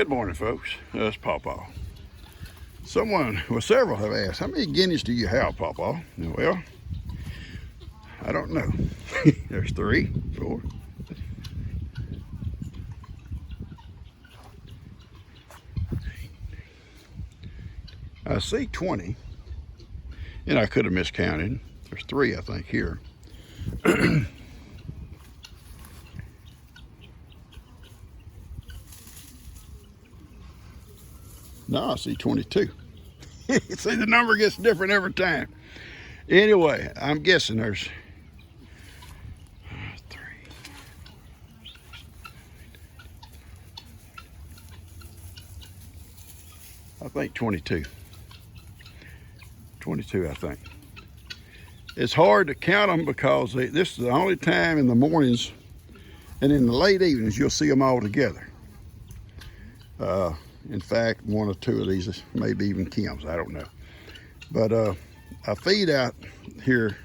Good morning, folks. That's Pawpaw. Several have asked, how many guineas do you have, Pawpaw? Well, I don't know. There's 3, 4. I see 20, and I could have miscounted. There's 3, I think, here. No, I see 22. See, the number gets different every time. Anyway, I'm guessing there's 3, 4, 6, 7, 8, 9, 10. I think 22. 22, I think. It's hard to count them because this is the only time in the mornings and in the late evenings you'll see them all together. In fact, 1 or 2 of these, maybe even Kim's, I don't know. But I feed out here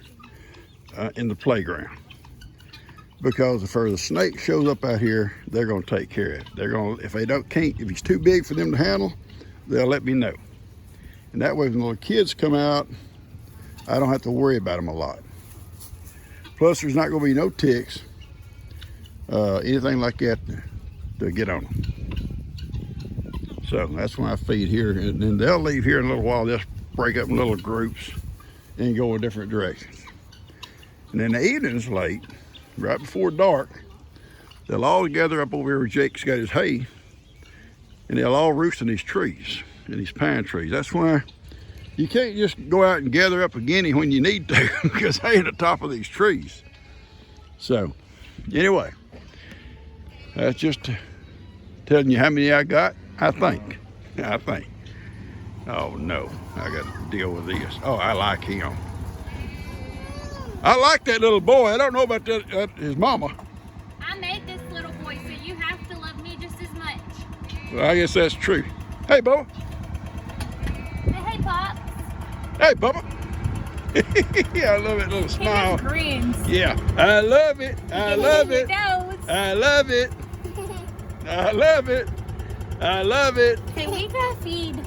in the playground because if the snake shows up out here, they're going to take care of it. They're going to, if he's too big for them to handle, they'll let me know. And that way, when the little kids come out, I don't have to worry about them a lot. Plus, there's not going to be no ticks, anything like that to get on them. So that's when I feed here, and then they'll leave here in a little while. They'll break up in little groups and go in different directions. And in the evenings late, right before dark, they'll all gather up over here where Jake's got his hay, and they'll all roost in these trees, in these pine trees. That's why you can't just go out and gather up a guinea when you need to because they're at the top of these trees. So anyway, that's just telling you how many I got. I think. Oh no, I got to deal with this. Oh, I like him. I like that little boy. I don't know about his mama. I made this little boy, so you have to love me just as much. Well, I guess that's true. Hey, Bubba. Hey, Pops. Hey, Bubba. Yeah, I love it little smile. He grins. Yeah, I love it. I love it. I love it. I love it. I love it. Hey, we gotta feed.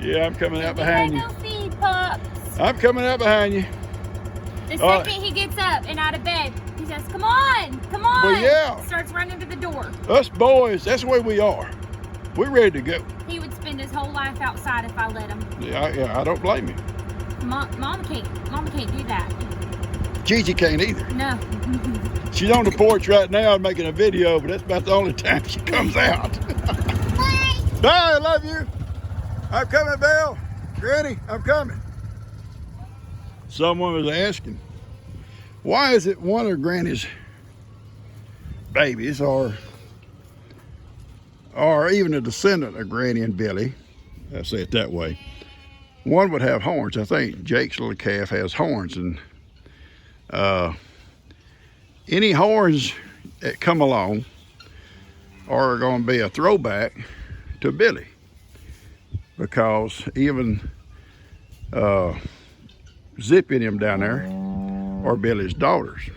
Yeah, I'm coming out behind you. Go feed, Pops. I'm coming out behind you. The second he gets up and out of bed, he says, come on, come on. Well, yeah. Starts running to the door. Us boys, that's the way we are. We're ready to go. He would spend his whole life outside if I let him. Yeah, I don't blame you. Mama can't do that. Gigi can't either. No. She's on the porch right now making a video, but that's about the only time she comes out. Bye, I love you. I'm coming, Belle. Granny, I'm coming. Someone was asking, why is it one of Granny's babies or even a descendant of Granny and Billy, I say it that way, one would have horns. I think Jake's little calf has horns, and any horns that come along are going to be a throwback to Billy, because even Zippy and him down there are Billy's daughters.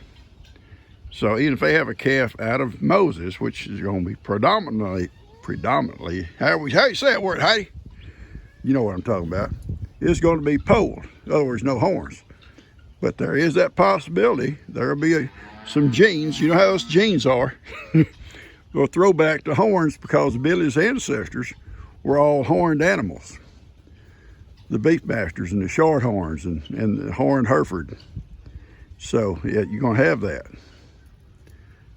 So even if they have a calf out of Moses, which is going to be predominantly, how you say that word, Heidi? You know what I'm talking about. It's going to be polled. In other words, no horns. But there is that possibility. There'll be some genes. You know how those genes are. We'll throw back to horns because Billy's ancestors were all horned animals. The beefmasters and the shorthorns and the horned Hereford. So yeah, you're going to have that.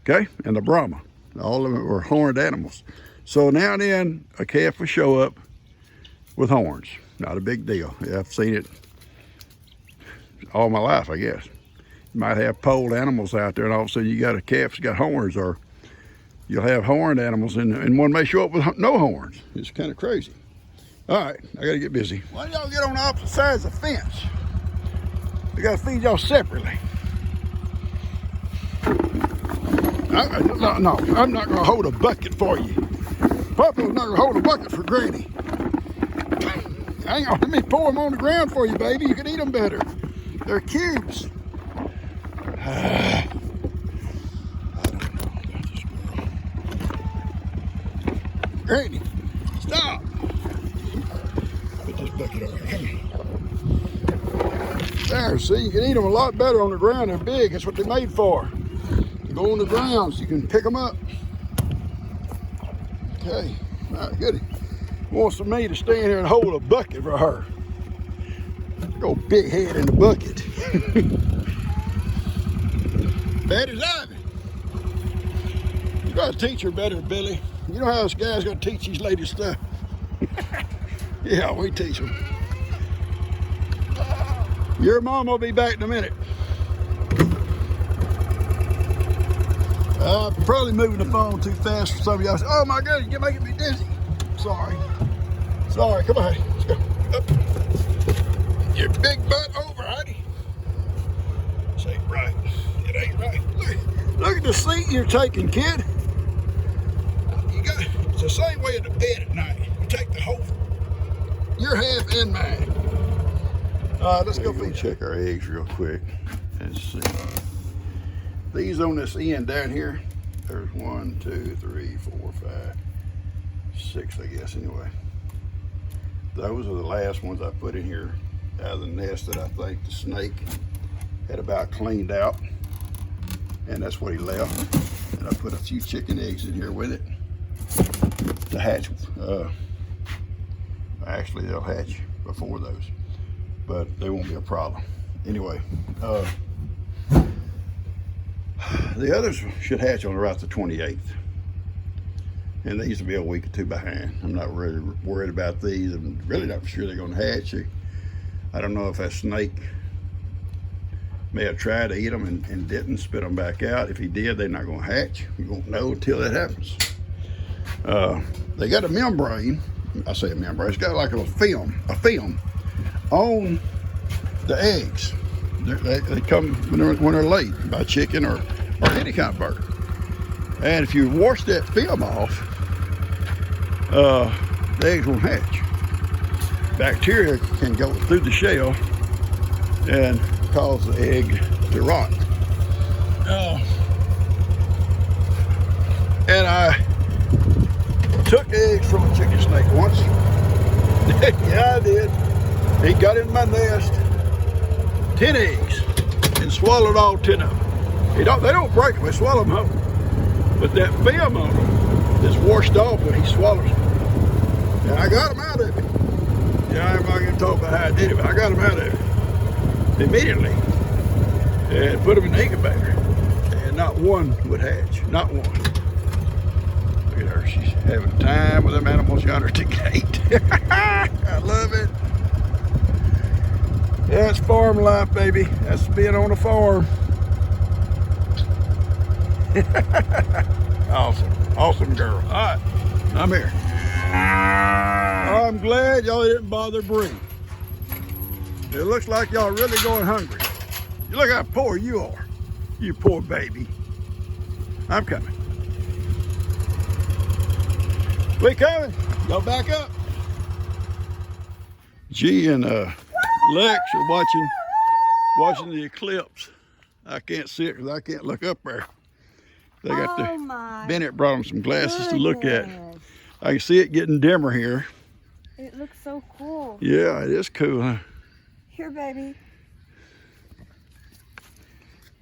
Okay? And the Brahma. All of them were horned animals. So now and then a calf will show up with horns. Not a big deal. Yeah, I've seen it all my life, I guess. You might have polled animals out there, and all of a sudden you got a calf that's got horns, or you'll have horned animals, and one may show up with no horns. It's kind of crazy. All right, I got to get busy. Why don't y'all get on the opposite sides of the fence? We got to feed y'all separately. No, I'm not going to hold a bucket for you. Papa's not going to hold a bucket for Granny. Hang on, let me pour them on the ground for you, baby. You can eat them better. They're cubes. I don't know about this girl. Granny. there. See, you can eat them a lot better on the ground. They're big. That's what they're made for. You go on the ground so you can pick them up. Okay, all right, good. Wants me to stand here and hold a bucket for her. Go big head in the bucket. Bad as Ivy. You gotta teach her better, Billy. You know how this guy's gotta teach these ladies stuff. Yeah, we teach them. Your mom will be back in a minute. I'm probably moving the phone too fast for some of y'all. Oh my goodness, you're making me dizzy. Sorry. Sorry, come on, let's go. Up. Your big butt over, Heidi. This ain't right. It ain't right. Look at the seat you're taking, kid. It's the same way in the bed at night. You take the whole, your half and mine. Let's go check our eggs real quick and see. These on this end down here, there's 1, 2, 3, 4, 5, 6, I guess, anyway. Those are the last ones I put in here out of the nest that I think the snake had about cleaned out. And that's what he left. And I put a few chicken eggs in here with it to hatch. Actually, they'll hatch before those, but they won't be a problem. Anyway, the others should hatch on about the 28th. And these will be a week or two behind. I'm not really worried about these. I'm really not sure they're gonna hatch. I don't know if that snake may have tried to eat them and didn't spit them back out. If he did, they're not gonna hatch. We won't know until that happens. They got a membrane. I say a membrane. It's got like a film on the eggs. They come when they're laid by chicken or any kind of bird. And if you wash that film off, the eggs won't hatch. Bacteria can go through the shell and cause the egg to rot. And I took eggs from a chicken snake once. Yeah, I did. He got in my nest, 10 eggs, and swallowed all 10 of them. They don't break them, they swallow them whole. But that film on them is washed off when he swallows them. And I got them out of it. Yeah, I'm not gonna talk about how I did it, but I got them out of it immediately. And put them in the incubator. And not one would hatch, not one. Look at her, she's having time with them animals yonder at the gate. I love it. That's farm life, baby. That's being on a farm. Awesome girl. All right, I'm here. I'm glad y'all didn't bother Bree. It looks like y'all really going hungry. You look how poor you are. You poor baby. I'm coming. We coming. Y'all back up. G and Lex are watching the eclipse. I can't see it because I can't look up there. They got Bennett brought them some glasses to look at. I can see it getting dimmer here. It looks so cool. Yeah, it is cool, huh? Here, baby.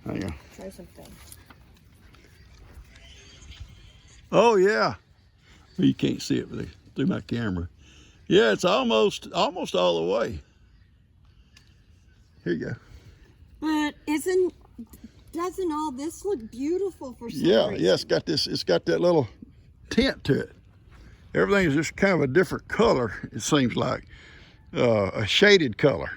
Hang on. Try something. Oh yeah. Well, you can't see it through my camera. Yeah, it's almost all the way. Here you go. But doesn't all this look beautiful for some reason? Yeah, it's got that little tint to it. Everything is just kind of a different color, it seems like. A shaded color.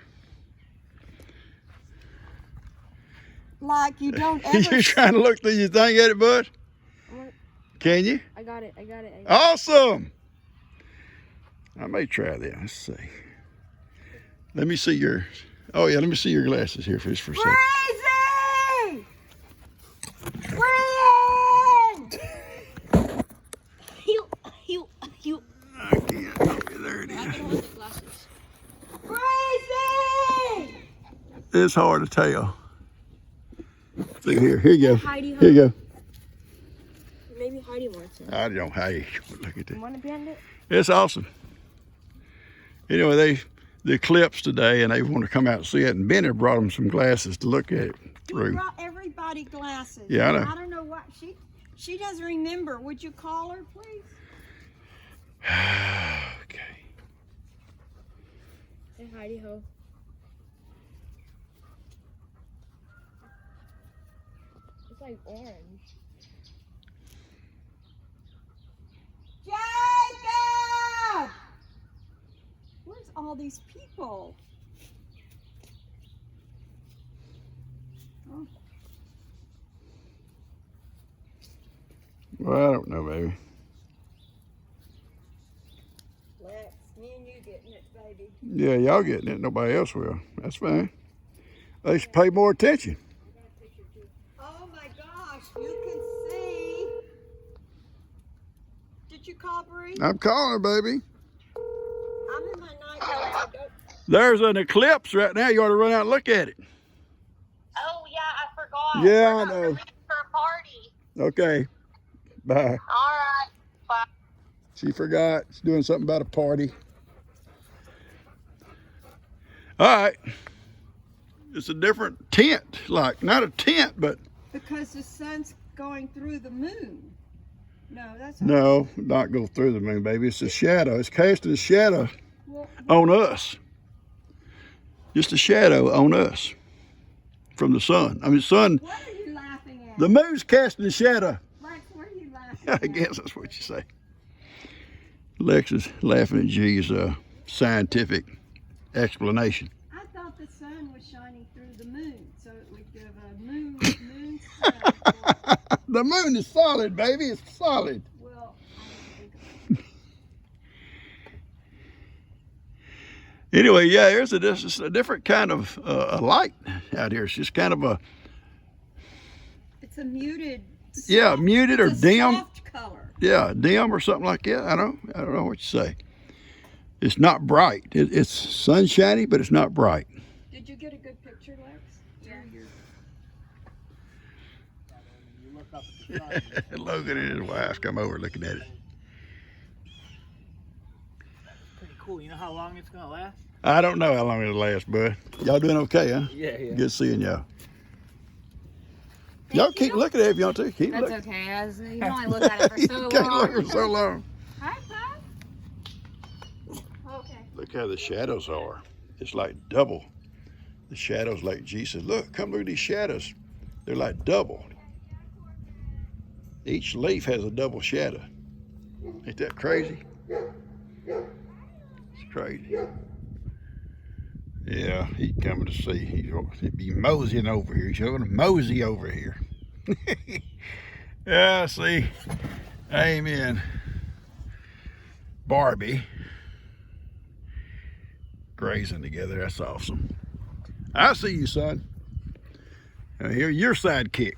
Like you don't ever... You trying to look through your thing at it, bud? Can you? I got it. Awesome! I may try that. Let's see. Let me see your... Oh yeah, let me see your glasses here for a second. Crazy! Friend! I can't. Okay, there it is. Crazy! It's hard to tell. See here you go. Heidi, Here you go. Maybe Heidi wants it. I don't know how you look at You that. want to bend it? It's awesome. Anyway, the eclipse today, and they want to come out and see it. And Benny brought them some glasses to look at it through. He brought everybody glasses. Yeah, I know. I don't know what she doesn't remember. Would you call her, please? Okay. Say Heidi ho. It's like orange. Jacob! Where's all these people? Oh. Well, I don't know, baby. Lex, me and you getting it, baby. Yeah, y'all getting it. Nobody else will. That's fine. They should pay more attention. Oh my gosh, you can see. Did you call Bree? I'm calling her, baby. I'm in my night. There's an eclipse right now. You ought to run out and look at it. Oh yeah, I forgot. Yeah, We're I not know. leaving for a party. Okay. Bye. All right. Bye. She forgot. She's doing something about a party. All right. It's a different tint. Like, not a tint, but... Because the sun's going through the moon. No, that's No, not go through the moon, baby. It's a shadow. It's casting a shadow Well, on us. Just a shadow on us from the sun. I mean, sun, what are you laughing at? the moon's casting a shadow. Lex, what are you laughing I at? guess that's what you say. Lex is laughing at G's scientific explanation. I thought the sun was shining through the moon, so it would give a moon sun. The moon is solid, baby. It's solid. Well, I didn't think of Anyway, yeah, there's a different kind of light out here. It's just kind of a, it's a muted. yeah, muted or it's a dim. soft color. Yeah, dim or something like that. I don't know what you say. It's not bright. It's sunshiny, but it's not bright. Did you get a good picture, Lex? Yeah. Logan and his wife come over looking at it. Pretty cool. You know how long it's gonna last? I don't know how long it'll last, bud. Y'all doing okay, huh? Yeah. Good seeing y'all. Y'all keep looking at it if you want to. Keep That's looking. okay. You can only look at it for You so can't long. look for so long. Hi, Bud. Okay. Look how the shadows are. It's like double. The shadows, like Jesus. Look, come look at these shadows. They're like double. Each leaf has a double shadow. Ain't that crazy? It's crazy. Yeah, he's coming to see. He'll be moseying over here. He's going to mosey over here. Yeah, see. Amen. Barbie. Grazing together. That's awesome. I see you, son. Now, here's your sidekick.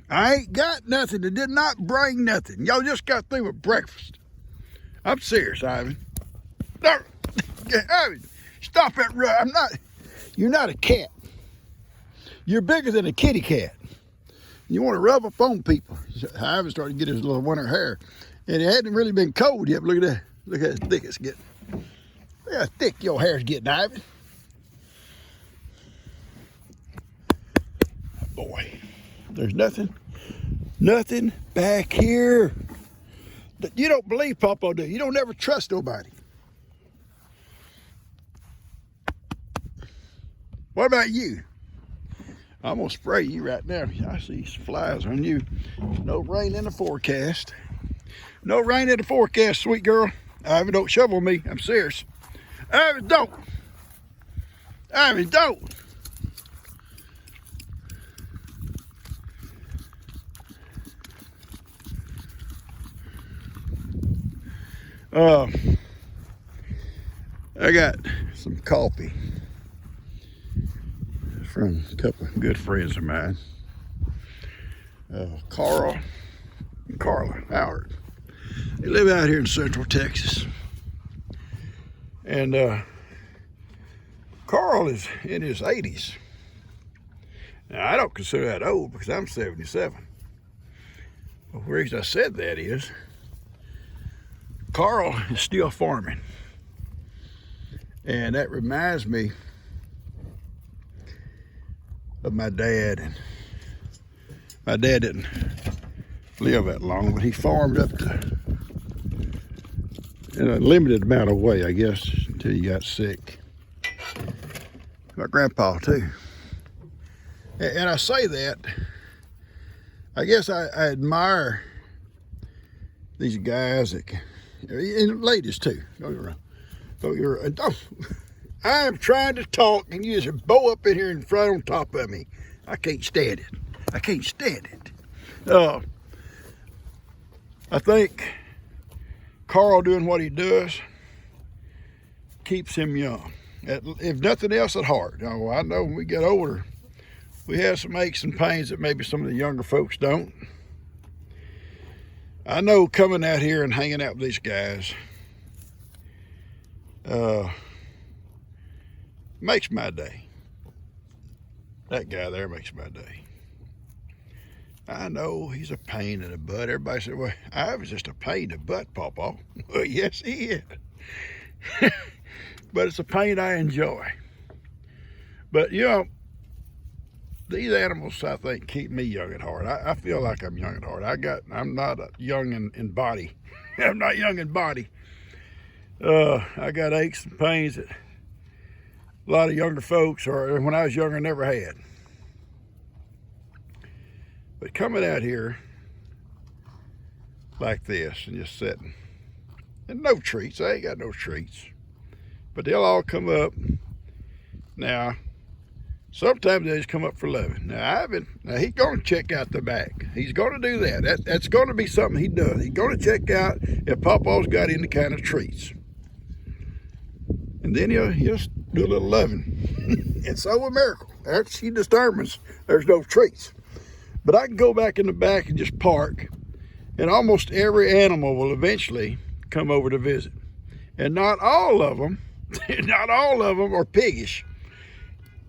I ain't got nothing. It did not bring nothing. Y'all just got through with breakfast. I'm serious, Ivan. No, Ivan, stop that run. I'm not. You're not a cat. You're bigger than a kitty cat. You want to rub up on people. Ivan started to get his little winter hair, and it hadn't really been cold yet. But look at that. Look how thick it's getting. Look how thick your hair's getting, Ivan. Boy, there's nothing back here. You don't believe Pawpaw, do you? You don't ever trust nobody. What about you? I'm gonna spray you right now. I see flies on you. No rain in the forecast. No rain in the forecast, sweet girl. Ivy, don't shovel me. I'm serious. Ivy, don't. Ivy, don't. I got some coffee from a couple of good friends of mine, Carl and Carla Howard. They live out here in Central Texas, and Carl is in his 80s. Now, I don't consider that old because I'm 77. Well, the reason I said that is Carl is still farming. And that reminds me of my dad. And my dad didn't live that long, but he farmed up to, in a limited amount of way, I guess, until he got sick. My grandpa too. And I say that, I guess I admire these guys that can, and ladies too. I am trying to talk and you just bow up in here in front on top of me. I can't stand it. I can't stand it. I think Carl doing what he does keeps him young. If nothing else, at heart. Oh, I know when we get older, we have some aches and pains that maybe some of the younger folks don't. I know coming out here and hanging out with these guys makes my day. That guy there makes my day. I know he's a pain in the butt. Everybody said, well, I was just a pain in the butt, Pawpaw. Well, yes, he is. But it's a pain I enjoy. But, you know, these animals, I think, keep me young at heart. I feel like I'm young at heart. I'm not young in body. I'm not young in body. I got aches and pains that a lot of younger folks, or when I was younger, never had. But coming out here like this and just sitting, and no treats. I ain't got no treats. But they'll all come up. Now, sometimes they just come up for loving. Now he's going to check out the back. He's going to do that. That's going to be something he does. He's going to check out if Pawpaw's got any kind of treats. And then he'll do a little loving. And so will Miracle. After she determines there's no treats. But I can go back in the back and just park, and almost every animal will eventually come over to visit. And not all of them are piggish.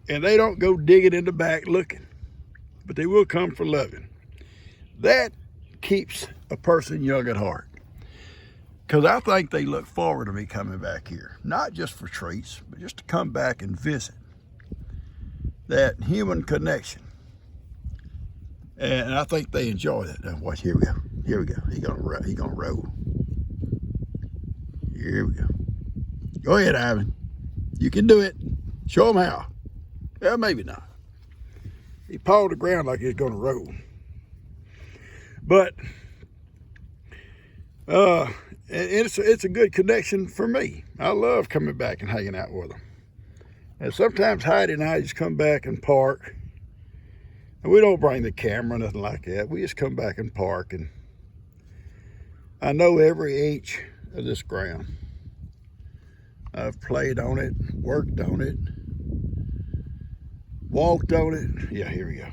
And they don't go digging in the back looking. But they will come for loving. That keeps a person young at heart. Because I think they look forward to me coming back here. Not just for treats, but just to come back and visit. That human connection. And I think they enjoy that. Now watch, here we go. Here we go. He's gonna roll. Here we go. Go ahead, Ivan. You can do it. Show him how. Well, maybe not. He pawed the ground like he's gonna roll. But it's a good connection for me. I love coming back and hanging out with them. And sometimes Heidi and I just come back and park. And we don't bring the camera, nothing like that. We just come back and park. And I know every inch of this ground. I've played on it, worked on it, walked on it. Yeah, here we go.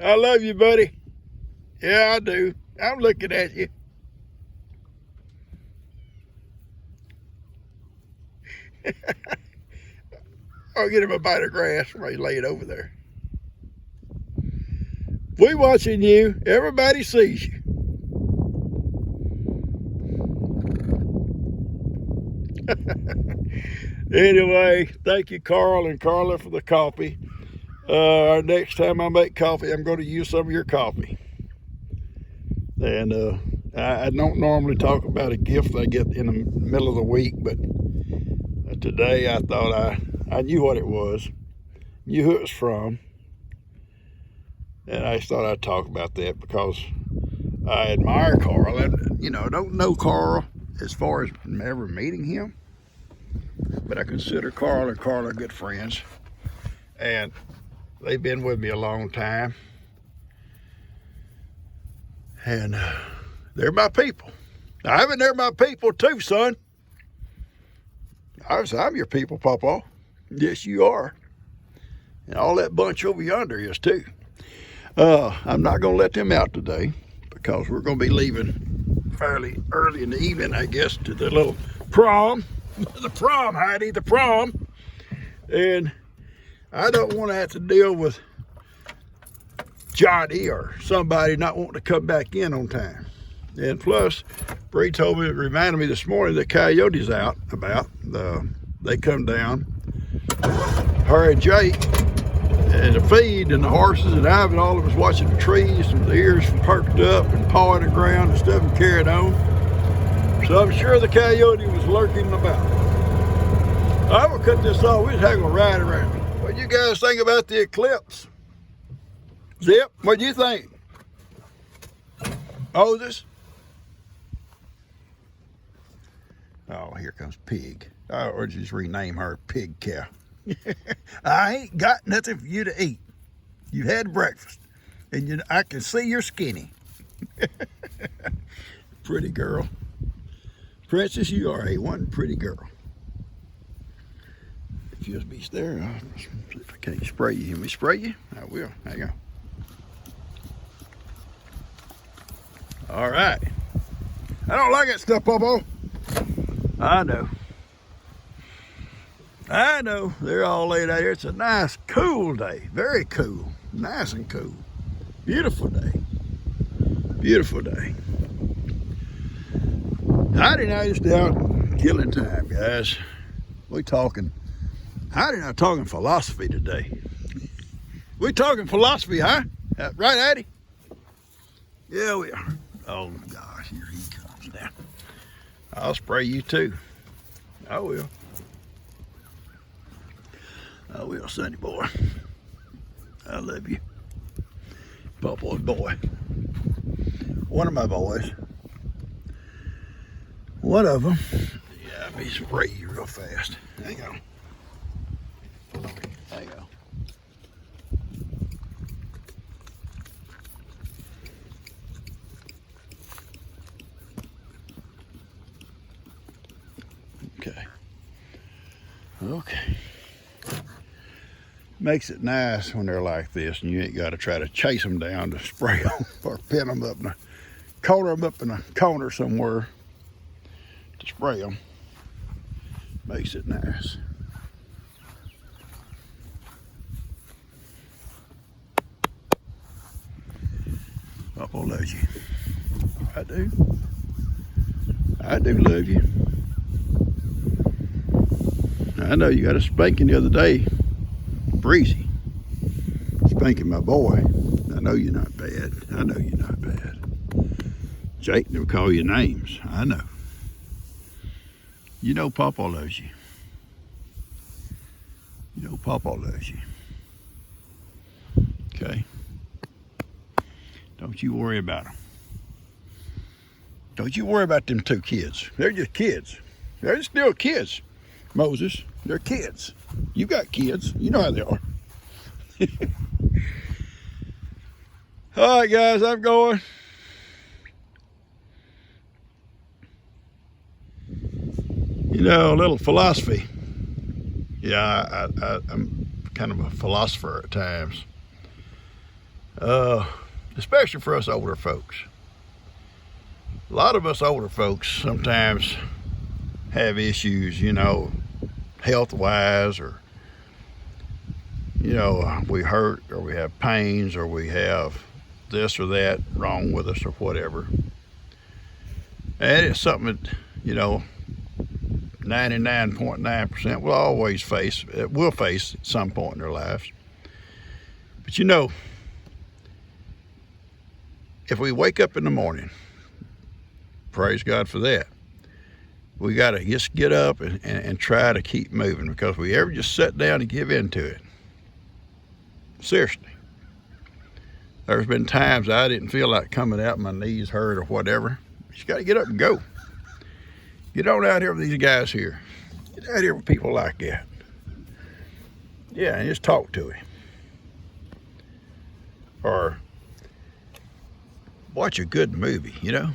I love you, buddy. Yeah, I do. I'm looking at you. I'll get him a bite of grass right lay it over there. We watching you. Everybody sees you. Anyway, thank you, Carl and Carla, for the coffee. Next time I make coffee, I'm going to use some of your coffee. And I don't normally talk about a gift I get in the middle of the week, but today I thought I knew what it was, knew who it was from, and I just thought I'd talk about that because I admire Carl. I, don't know Carl as far as ever meeting him, but I consider Carl and Carla good friends, and they've been with me a long time, and they're my people. Ivan, they're my people too, son. I'm your people, Pawpaw. Yes, you are. And all that bunch over yonder is too. I'm not going to let them out today because we're going to be leaving fairly early in the evening, I guess, to the little prom. The prom, Heidi, the prom. And I don't want to have to deal with Johnny or somebody not wanting to come back in on time. And plus, Bree told me, it reminded me this morning that Coyote's out about. They come down, her and Jake, and the feed and the horses and Ivan, all of us watching the trees and the ears perked up and pawing the ground and stuff and carried on. So I'm sure the Coyote was lurking about. I'm gonna cut this off. We're just having a ride around. What do you guys think about the eclipse? Zip, what do you think? Moses? Oh, here comes Pig. Or just rename her Pig Cow. I ain't got nothing for you to eat. You had breakfast, and I can see you're skinny. Pretty girl. Princess, you are a one pretty girl. If you'll be there, I'll see if I can't spray you. Can we spray you? I will. There you go. All right. I don't like that stuff, Pawpaw. I know. I know. They're all laid out here. It's a nice, cool day. Very cool. Nice and cool. Beautiful day. Beautiful day. Heidi and I just out killing time, guys. We talking. Heidi and I talking philosophy today. We talking philosophy, huh? Right, Heidi? Yeah, we are. Oh gosh, here he comes now. I'll spray you too. I will. I will, sonny boy. I love you. Pawpaw's boy. One of my boys. One of them. Yeah, let me spray you real fast. Hang on. Hang on. Okay. Okay. Makes it nice when they're like this and you ain't got to try to chase them down to spray them or pin them up in a corner them up in a corner somewhere to spray them. Makes it nice. Pawpaw loves you. I do. I do love you. I know you got a spanking the other day. Breezy. Spanking my boy. I know you're not bad. I know you're not bad. Jake never call you names. I know. You know Pawpaw loves you. You know Pawpaw loves you. Okay? Don't you worry about them. Don't you worry about them two kids. They're just kids. They're still kids, Moses. They're kids. You got kids. You know how they are. All right, guys, I'm going. You know, a little philosophy. Yeah, I'm kind of a philosopher at times. Especially for us older folks. A lot of us older folks sometimes have issues, you know, health-wise, or, you know, we hurt, or we have pains, or we have this or that wrong with us, or whatever. And it's something that, you know, 99.9% will always face, will face at some point in their lives. But you know, if we wake up in the morning, praise God for that, we got to just get up and try to keep moving, because we ever just sit down and give in to it. Seriously. There's been times I didn't feel like coming out, my knees hurt or whatever. You just got to get up and go. Get on out here with these guys here. Get out here with people like that. Yeah, and just talk to him. Or watch a good movie, you know?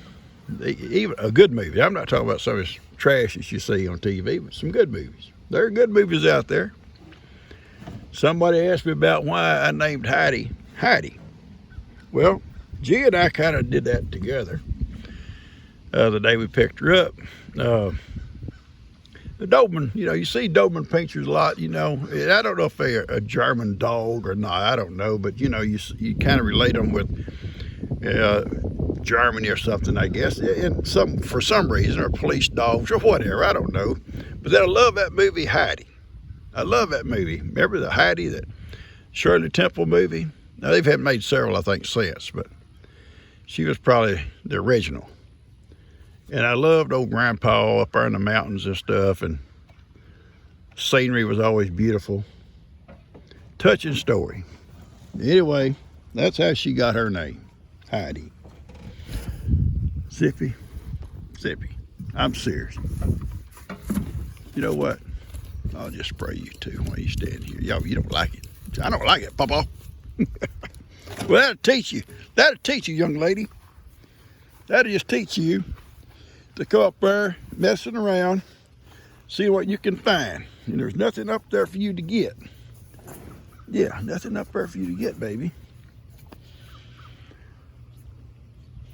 Even a good movie. I'm not talking about some of this trash that you see on TV, but some good movies. There are good movies out there. Somebody asked me about why I named Heidi Heidi. Well, G and I kind of did that together. The day we picked her up. There's The Doberman, you know, you see Doberman pictures a lot, you know. I don't know if they're a German dog or not, I don't know, but you know, you kind of relate them with Germany or something, I guess, and for some reason, or police dogs or whatever, I don't know. But then I love that movie Heidi. I love that movie. Remember the Heidi, that Shirley Temple movie? Now they've had made several, I think, since, but she was probably the original. And I loved old Grandpa up there in the mountains and stuff, and scenery was always beautiful. Touching story. Anyway, that's how she got her name, Heidi. Zippy, Zippy. I'm serious. You know what? I'll just spray you too while you stand here. Y'all, you don't like it. I don't like it, Pawpaw. Well, that'll teach you. That'll teach you, young lady. That'll just teach you to go up there messing around, see what you can find. And there's nothing up there for you to get. Yeah, nothing up there for you to get, baby.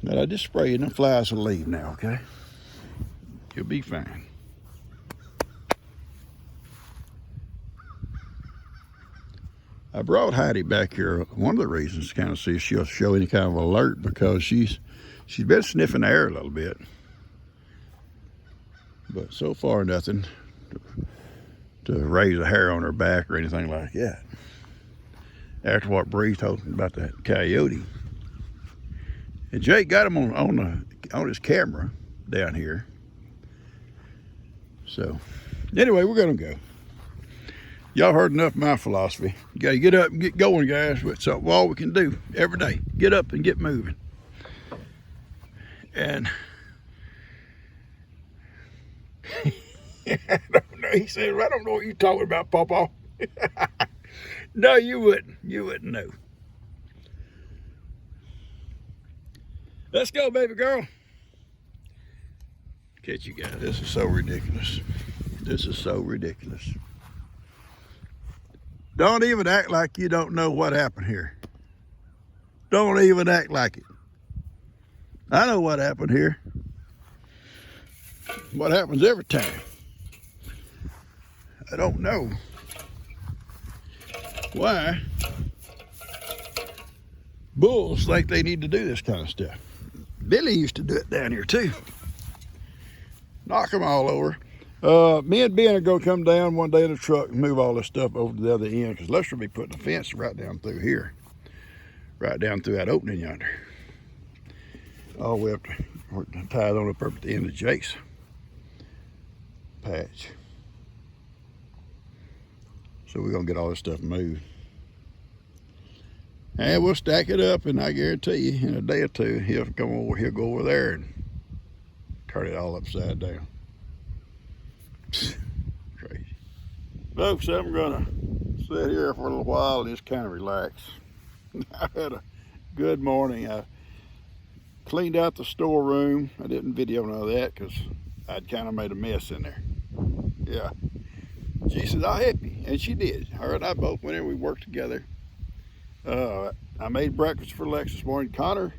But I just spray you and the flies will leave now, okay? You'll be fine. I brought Heidi back here. One of the reasons to kind of see if she'll show any kind of alert, because she's been sniffing the air a little bit. But so far nothing to raise a hair on her back or anything like that. After what Bree told me about that coyote. And Jake got him on his camera down here. So anyway, we're gonna go. Y'all heard enough of my philosophy. You gotta get up and get going, guys. It's all we can do every day. Get up and get moving. And I don't know. He said, I don't know what you're talking about, Pawpaw. No, you wouldn't. You wouldn't know. Let's go, baby girl. Catch you guys. This is so ridiculous. This is so ridiculous. Don't even act like you don't know what happened here. Don't even act like it. I know what happened here. What happens every time. I don't know why bulls think they need to do this kind of stuff. Billy used to do it down here too. Knock them all over. Me and Ben are going to come down one day in the truck and move all this stuff over to the other end, because Lester will be putting a fence right down through here. Right down through that opening yonder. All the way up to, or tied on up at the end of Jake's patch. So we're going to get all this stuff moved. And we'll stack it up, and I guarantee you in a day or two, he'll go over there and turn it all upside down. Crazy. Folks, I'm gonna sit here for a little while and just kind of relax. I had a good morning. I cleaned out the storeroom. I didn't video none of that because I'd kind of made a mess in there. Yeah. She said, I'll help you. And she did. Her and I both went in, we worked together. I made breakfast for Lex this morning. Connor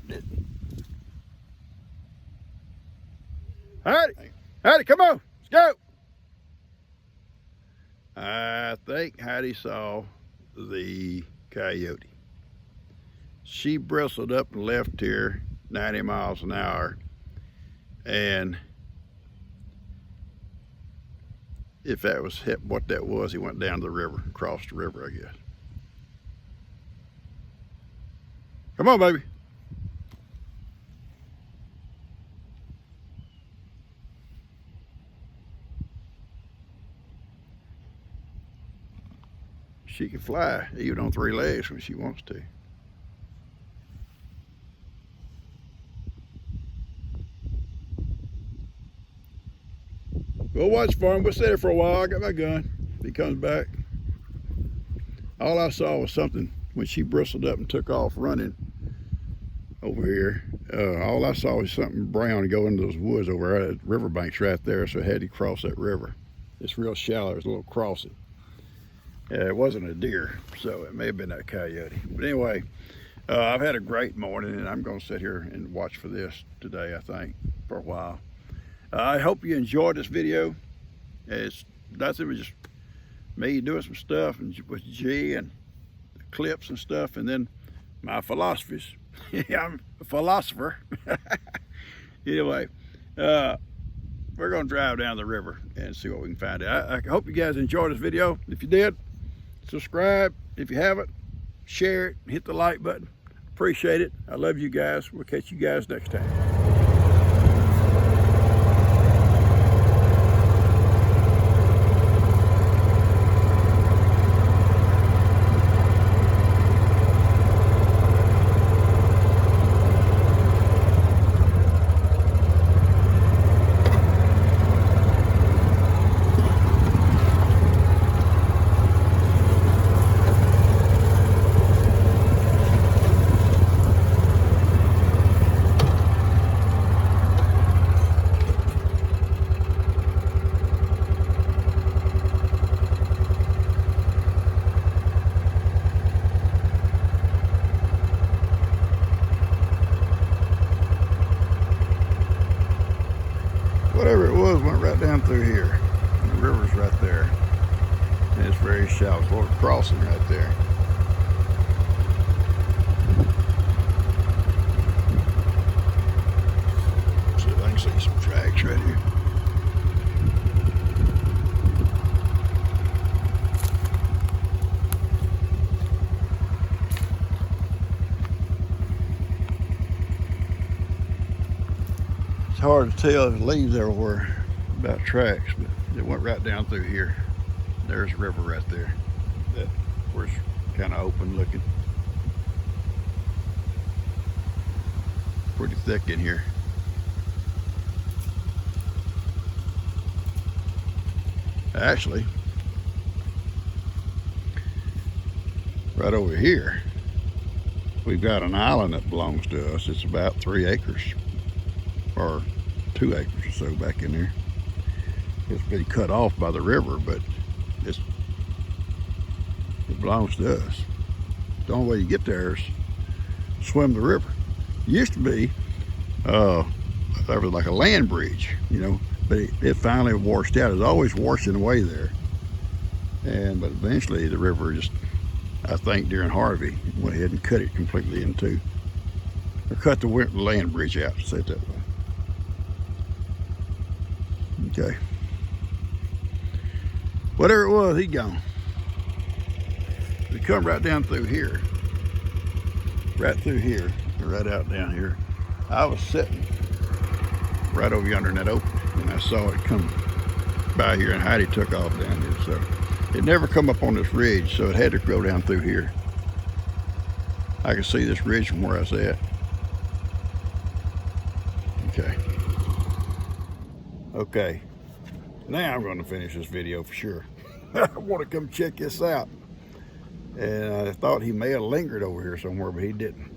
didn't. Heidi, come on, let's go. I think Heidi saw the coyote. She bristled up and left here 90 miles an hour. And if that was what that was, he went down to the river, crossed the river, I guess. Come on, baby. She can fly even on 3 legs when she wants to. We'll watch for him. We'll sit there for a while. I got my gun. If he comes back. All I saw was something when she bristled up and took off running over here. All I saw was something brown go into those woods over there. The riverbank's right there, so I had to cross that river. It's real shallow. There's a little crossing. It wasn't a deer, so it may have been that coyote. But anyway, I've had a great morning, and I'm going to sit here and watch for this today, I think, for a while. I hope you enjoyed this video. It's nothing but just me doing some stuff and with G and eclipse and stuff, and then my philosophies. I'm a philosopher. Anyway, we're gonna drive down the river and see what we can find out. I hope you guys enjoyed this video. If you did, subscribe. If you haven't, share it, hit the like button. Appreciate it. I love you guys. We'll catch you guys next time. Whatever it was went right down through here. The river's right there. And it's very shallow. It's a little crossing right there. See if I can see some tracks right here. It's hard to tell if leaves everywhere about tracks, but it went right down through here. There's a river right there. That where it's kind of open looking. Pretty thick in here. Actually, right over here, we've got an island that belongs to us. It's about 3 acres. Or 2 acres or so back in there. It's been cut off by the river, but it belongs to us. The only way you get there is swim the river. It used to be there was like a land bridge, you know, but it finally washed out. It was always washing away there, but eventually the river just, I think during Harvey, went ahead and cut it completely in two, or cut the land bridge out, to say it that way. Okay. Whatever it was, he gone. We come right down through here. Right through here. Right out down here. I was sitting right over yonder in that open, and I saw it come by here, and Heidi took off down here. So it never come up on this ridge, so it had to go down through here. I can see this ridge from where I was at. Okay. Okay, now I'm going to finish this video for sure. I want to come check this out. And I thought he may have lingered over here somewhere, but he didn't.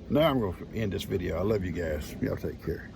Now I'm going to end this video. I love you guys. Y'all take care.